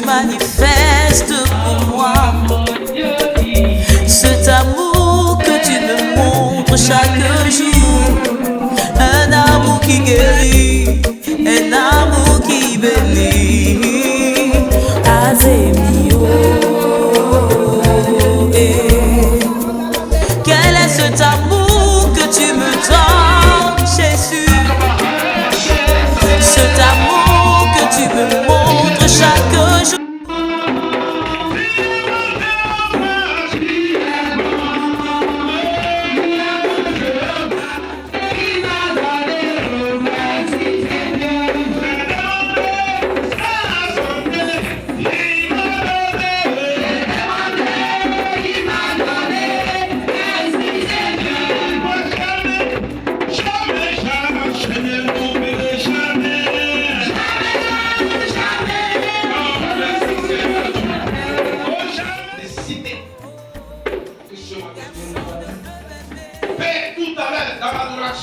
Manifeste pour moi cet amour que tu me montres chaque jour, un amour qui guérit, un amour qui bénit. Azemio, quel est cet amour que tu me donnes, Jésus? Cet amour que tu me montres chaque jour.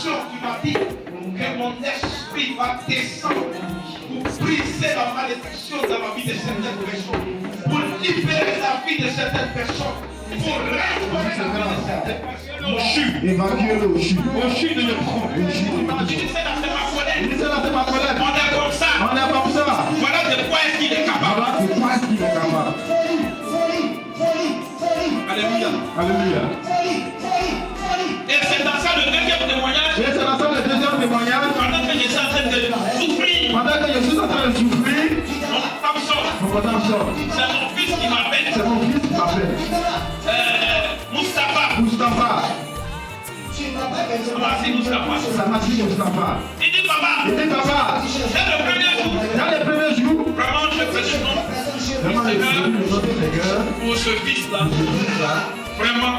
Tu m'as dit que mon esprit va descendre pour briser la malédiction dans la vie de certaines personnes, pour libérer la vie de certaines personnes, pour restaurer la vie de certaines personnes. Évacuer le Ochu. Ochu de le prendre. Tu disais là, c'est ma collègue. On est comme ça. On est comme ça. Voilà de quoi est-ce qu'il est capable. Voilà de quoi est-ce qu'il est capable. Alléluia. Alléluia. Et c'est dans ça le deuxième témoignage. Et c'est dans ça le deuxième témoignage. Pendant que je suis en train de souffrir. Pendant que je suis en train de souffrir. Mon madame sort. C'est mon fils qui m'appelle. C'est mon fils qui m'appelle. Moustapha. Moustapha. Ça m'a dit Moustapha. Il dit papa. Il dit papa. C'est le premier jour. Dans les premiers jours. Vraiment je fais ce nom. Vraiment le Seigneur. Pour ce fils-là. Vraiment.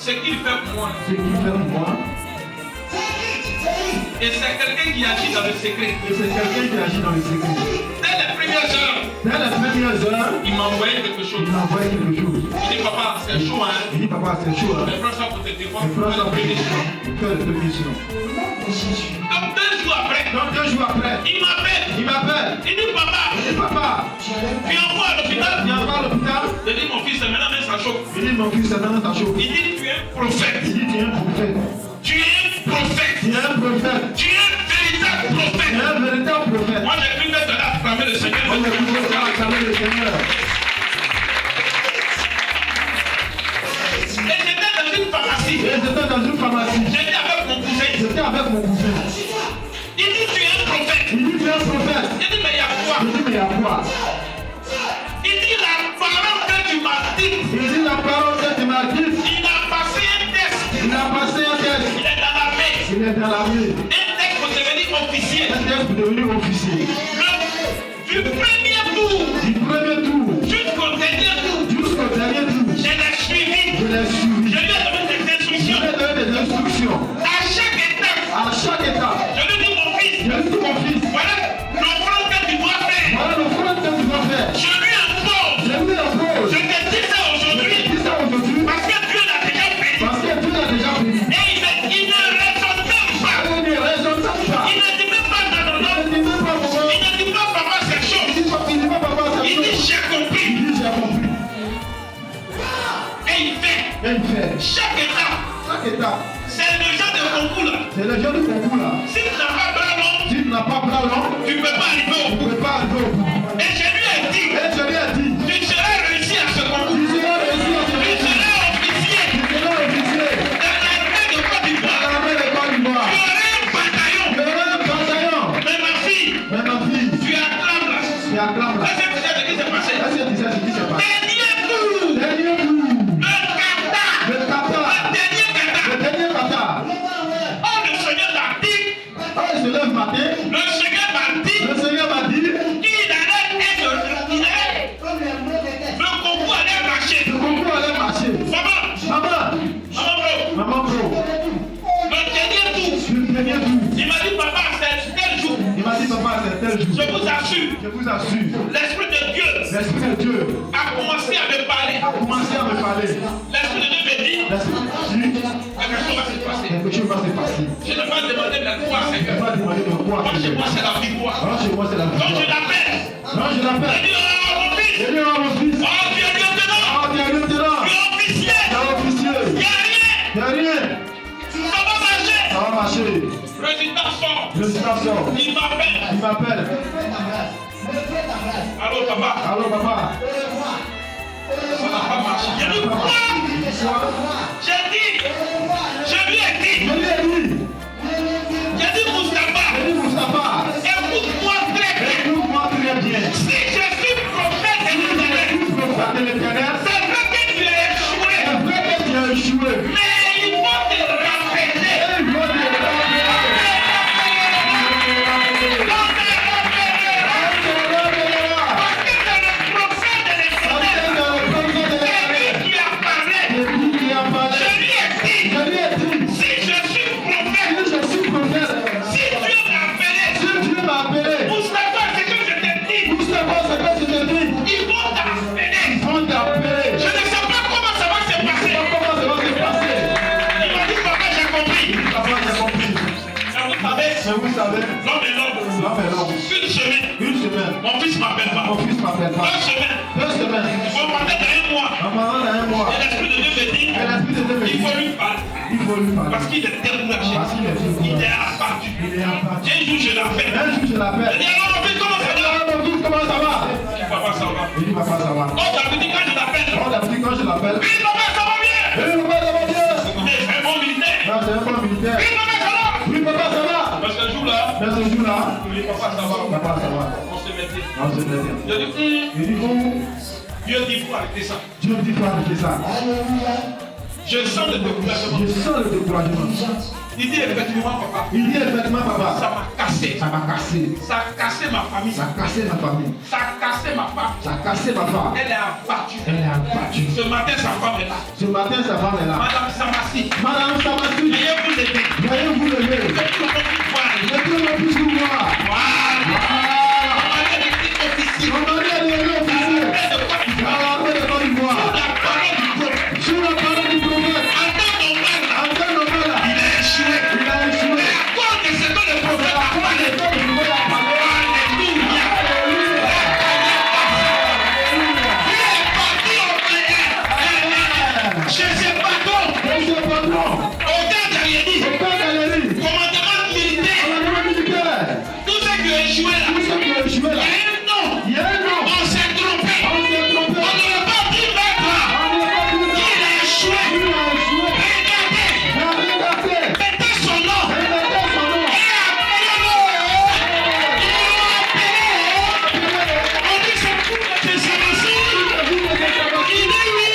Ce qu'il fait pour moi. Ce qu'il fait pour moi. Et c'est quelqu'un qui agit dans le secret. Et c'est quelqu'un qui agit dans le secret. Dès les premières heures. Dès les premières heures. Il m'a envoyé quelque chose. Il m'a envoyé quelque chose. Il dit papa, c'est chaud hein. Il dit papa, c'est chaud hein. Mais prends ça pour te défendre. Prends ça pour te défendre. Fais de mission. Donc 2 jours après. Donc 2 jours après. Il m'appelle. Il m'appelle. Il dit papa. Il dit papa. Tu envoies à l'hôpital. Tu envoies à l'hôpital. Je dis mon fils, maintenant ça chauffe. Il dit mon fils, maintenant ça chauffe. Il dit tu es un prophète. Il dit tu es un prophète. Tu es un prophète. Tu es un prophète. Tu es un véritable prophète. Tu es un véritable prophète. Moi j'ai pu mettre là acclamer le Seigneur. Moi j'ai pu mettre là acclamer le Seigneur. Et j'étais dans une pharmacie. J'étais avec mon cousin. Il dit tu es un prophète. Il dit tu es un prophète. Il dit mais il y a quoi? Il dit mais il y a quoi? Il dit la parole que tu m'as dit. Il dit la parole que tu m'as dit. Il a passé un test. Il a passé un test. Il est dans l'armée. Il est dans l'armée. Un test pour devenir officier. Un test pour devenir officier. Du premier tour. Du premier tour. Jusqu'au dernier tour. Jusqu'au dernier tour. Je l'ai suivi. Je l'ai suivi. Je lui ai donné des instructions. Je lui ai donné des instructions. À chaque étape. À chaque étape. Je lui dis mon fils. Je lui dis mon fils. Voilà l'offrande que tu dois faire. Voilà l'offrande que tu dois faire. Je lui impose. Je lui impose. Je te dis ça aujourd'hui. Je te dis ça aujourd'hui. Parce que Dieu l'a déjà fait. Parce que Dieu l'a déjà fait. Et il ne raisonne même pas. Il ne raisonne même pas. Il ne dit même pas non, non, non. Il ne dit même pas pourquoi. Il ne dit pas papa c'est chaud. Il dit pas papa c'est Il chaud. dit j'ai compris. Il dit j'ai compris. Et il fait. Et il fait. Chaque étape. Chaque étape. C'est le genre de concours là. C'est le genre de concours là. Si tu n'as pas bras long, Si tu n'as pas bras long, tu ne peux pas arriver au tu bout. ne peux pas arriver au bout. Et je lui ai dit, Et je lui ai dit, tu seras réussi à ce concours. tu seras réussi à ce Tu concours. seras officier Tu seras officier dans l'armée de Côte à d'Ivoire. l'armée de Côte d'Ivoire. Tu auras un bataillon. Tu auras un bataillon. Mais ma fille, Mais ma fille, tu acclames là. tu acclames là. Est-ce que tu sais ce qui s'est passé? Est-ce que tu sais ce qui s'est passé? Dernier tour. Dernier tour. Le Le kata. kata. Le dernier kata. Le dernier kata. Oh, le Seigneur m'a dit. Quand il se lève matin, Le Seigneur m'a dit le Seigneur m'a dit qu'il allait Je vous assure. l'Esprit de Dieu L'Esprit de Dieu a commencé à me parler. a commencé à me parler. L'Esprit de Dieu me dit, L'Esprit dit, quelque chose va se passer. quelque chose va se passer. Je ne vais pas demander de la croix, Je Seigneur. vais pas demander de quoi. Moi, chez moi, c'est la victoire. Non, chez moi, c'est la Donc, je victoire. l'appelle. Non, je Je l'appelle. dis, oh, mon fils. Je dis à mon fils. Oh, tu es lieutenant. Ah, tu es lieutenant. Tu es officier. Tu es officier. Il n'y a rien. Il n'y a rien. Ça va marcher. Ça va marcher. Résultat sort. Le résultat sort. Il m'appelle. Il m'appelle. Allô, papa. Allô, papa. Ça n'a pas marché. Il dit, quoi? J'ai dit. Je lui ai dit. Je lui ai dit. J'ai dit, Moustapha. J'ai dit, Moustapha. Écoute-moi très bien. Écoute-moi très bien. Si je suis prophète de l'Éternel, Prophète de l'Éternel. c'est vrai que tu as échoué. C'est vrai que tu as échoué. Mais il faut te rappeler. Et il faut te rappeler. Parce que c'est le prophète de l'Éternel. C'est lui qui a parlé. Je lui ai dit, Je lui ai dit. si je suis prophète, Si je suis prophète. si Dieu m'a appelé, Si Dieu m'a appelé. Moustapha, c'est que je t'ai dit, Moustapha, c'est que je te dis. ils vont t'appeler. Ils vont t'appeler. Je ne sais pas comment ça va se passer. Comment ça va se passer? Il m'a dit, papa, j'ai compris. Papa, j'ai compris. Et vous savez, Mais vous savez, l'homme est l'homme. l'homme est l'homme. Une Une semaine, semaine. mon fils m'appelle pas. Mon fils m'appelle pas. 2 semaines, 2 semaines. il faut parler dans 1 mois. En parlant d'un mois. Et l'Esprit de Dieu me dit, Et l'Esprit de Dieu me il dit, faut lui parler. il faut lui parler. Parce qu'il est découragé. Parce qu'il est Il découragé. est abattu. Il est abattu. Un jour, je l'appelle. Un jour, je Je l'appelle. dis, alors mon fils, comment ça va? Alors, mon fils, comment ça va? Il dit, papa, ça va. Il dit, papa, ça va. Oh, t'as dit quand je l'appelle. On a dit quand je l'appelle. Oui, papa, ça va bien. Oui, papa, ça va bien. Mais c'est un bon militaire. Non, c'est un bon militaire. Oui, papa, ça va. Oui, papa, ça va. Parce qu'un jour-là, Mais ce jour-là, je lui dis, papa, ça va. papa, ça va. On se mettait. On se met bien. Je dis, Il dit, oh, Dieu dit, il faut arrêter ça. Dieu dit, faut arrêter ça. Je sens le découragement. Je sens le découragement. Il dit, effectivement, papa, Il dit, effectivement, papa, ça m'a cassé. ça m'a cassé. Ça a cassé ma famille. Ça a cassé ma famille. Ça a cassé ma femme. Ça a cassé ma femme. Elle est abattue. Elle est abattue. Ce matin, sa femme est là. Ce matin, sa femme est là. Madame Samassi, Madame Samassi, veuillez vous aider. veuillez vous lever. Que tout le monde puisse voir. Que tout le monde puisse vous voir. Voilà. Voilà. On va dire des petits officiers. On va dire les officiers. Arrêtez de quoi tu On parles. va faire de Côte d'Ivoire. La parole du prophète. Sur la parole du prophète. En temps normal, là, En temps normal, il a échoué. il a échoué. Mais à cause de ce que le prophète a parlé. Le temps du prophète a parlé. Alléluia. Alléluia. Il est parti au Bénin. Chez ses patrons. Monsieur le patron, Au temps d'Ariélie. au temps galerie, Commandement militaire. on a demandé militaire. Tous ceux qui ont échoué là. Tout ce qui a échoué Il y là. a un nom. Il y a un nom. On s'est trompé. On s'est trompé. On ne veut pas dire mettre là. On n'est pas plus là. Il a échoué. Il a échoué. Regardez. Il a regardé. Mettez son nom. Il a fait son nom. Et appelez-le. Ils l'ont appelé. On dit c'est pour que c'est ainsi. Il dit oui.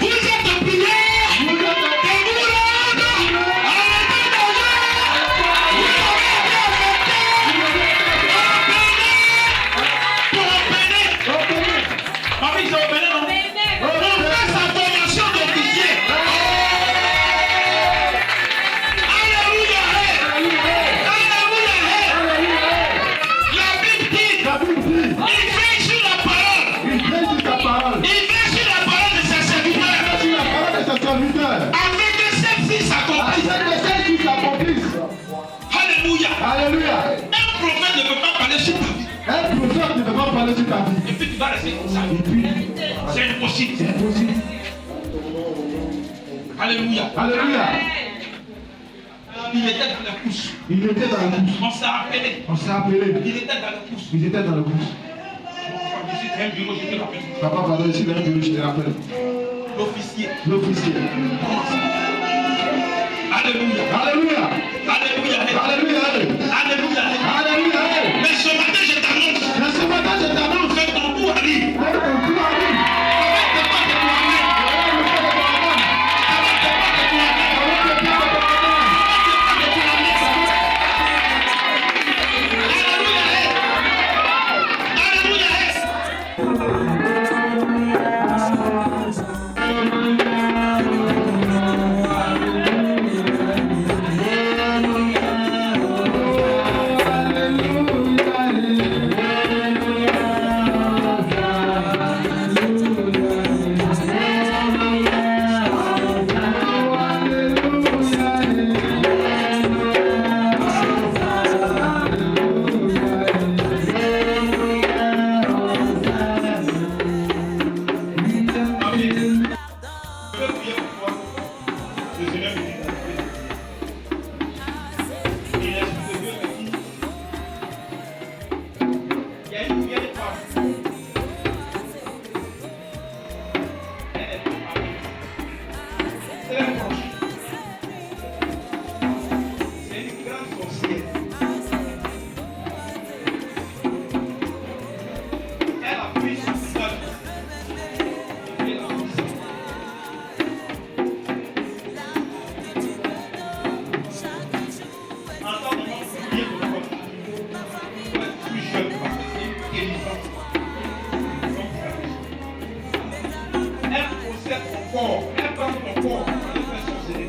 Vous êtes prière. Et vous rendre. Arrêtez d'agir. Vous avez été affecté. Pour obéir. Ma fille, c'est obéir, non? On fait sa formation d'officier. Alléluia. Alléluia. La Bible dit, La Bible dit, il fait sur la parole. il fait sur sa parole. Il fait sur la parole de ses serviteurs. Sur la parole de sa serviteur. Afin que celle-ci s'accomplisse. Afin que celle-ci s'accomplisse. Alléluia. Alléluia. Un prophète ne peut pas parler sur ta vie. Un prophète ne peut pas parler sur ta vie. Et puis tu vas rester comme ça. Et puis, C'est impossible. c'est impossible. Alléluia. Alléluia. Il était dans la couche. Il était dans la course. On s'est appelé. On s'est appelé. Il était dans la couche. Ils étaient dans la course. Ici, c'est un bureau, je te rappelle. Papa, pardon, ici, dans un bureau, je te rappelle. L'officier. L'officier. Alléluia. Alléluia. Alléluia. Alléluia. Alléluia. Alléluia. Mais ce matin, je t'annonce. Mais ce matin, je t'annonce. Que ton tour arrive. Que ton tour arrive. Avec tes pas de toi-même. Avec le feu de ton âme. Avec tes pas de toi-même. Avec le feu de ton âme. Alléluia. Le Seigneur me dit et l'Esprit de Dieu me dit il y a une vieille femme. Elle est mariée. Très proche. C'est une grande sorcière. Elle a pris son visage. Et la poussée. En tant que moment, c'est bien de le voir. Il faut être plus jeune parce que c'est intelligent. Donc, elle possède ton corps. Elle prend ton corps pour aller faire sorcellerie.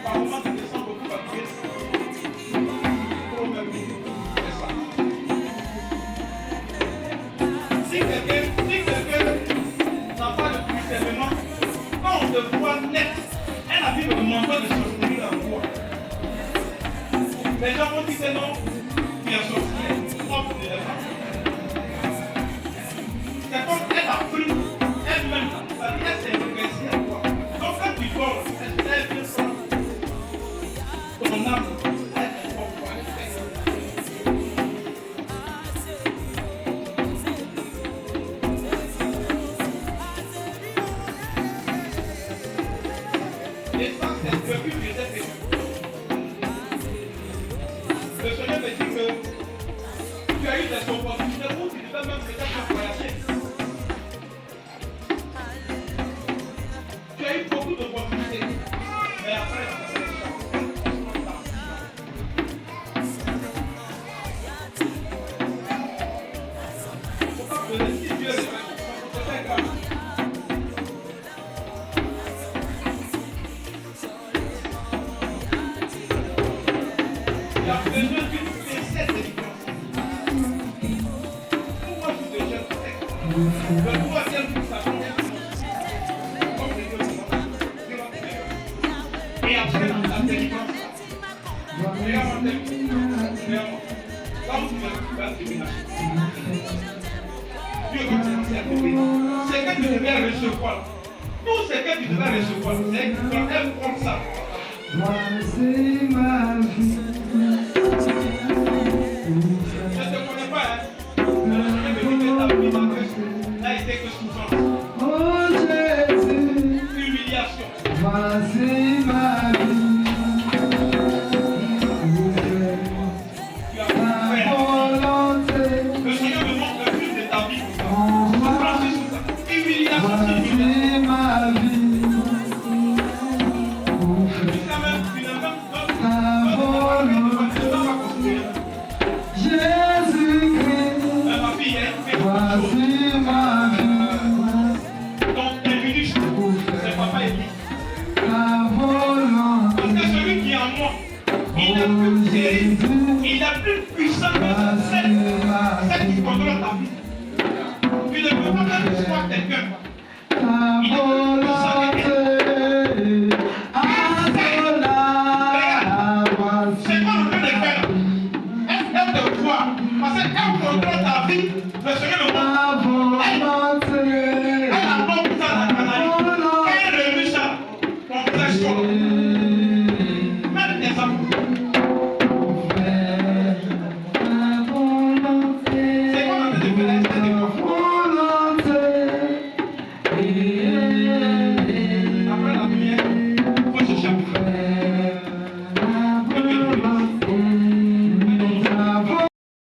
Par moment, tu descends beaucoup à pied. Pour même c'est ça. Si quelqu'un n'a pas de discernement, quand on te voit net, elle a vu le manteau de sorcellerie dans le bois. Les gens vont dire que non, tu es sorcière, propre de la femme. C'est comme elle a pris elle-même, c'est-à-dire elle s'est régressée à toi. Donc quand tu dors, elle vient prendre ton âme, elle est propre, elle est faite. Et ça, c'est depuis que j'étais petit. Le Seigneur me dit que tu as eu des opportunités où tu devais même peut-être voyager. Tu as eu beaucoup d'opportunités. Mais après, il ne faut pas que si Dieu est c'est très grave. Il y a besoin d'une pincette de délivrance. Pourquoi je te jette sec? Le troisième pour sa première comme les deux et après la délivrance. Regarde-moi tel. Regarde-moi. Quand tu vas déménager, Dieu va commencer à te bénir. C'est que tu devais recevoir. Tout ce que tu devais recevoir, c'est que quand elle prend ça, Voici ma vie. je ne te connais pas, hein. Mais le Seigneur me dit que ta vie n'a été que souffrance, Oh Jésus, humiliation. voici ma vie. Tu as Ta souffert. volonté, Le Seigneur me montre le fruit de ta vie. en moi. Souffrance et souffrance. Humiliation, Voici humiliation. ma vie. Jusqu'à même, tu n'as même pas Ta volonté, Jésus-Christ, ma fille, elle fait beaucoup de choses. voici ma vie. Donc, les ministres, c'est papa et lui. Ta volonté, Parce que celui qui est en moi, il est plus terrible, il est plus puissant que celle qui contrôle ta vie. Tu ne peux pas même voir quelqu'un. ta volonté, C'est pas en train de faire. Elle te voit. Parce qu'elle contrôle ta vie. Le Seigneur me montre. Elle a non ça dans ta vie. Elle remue ça. Ton frère sort. Même tes amis. C'est quoi en train de faire? Elle te voit. volonté,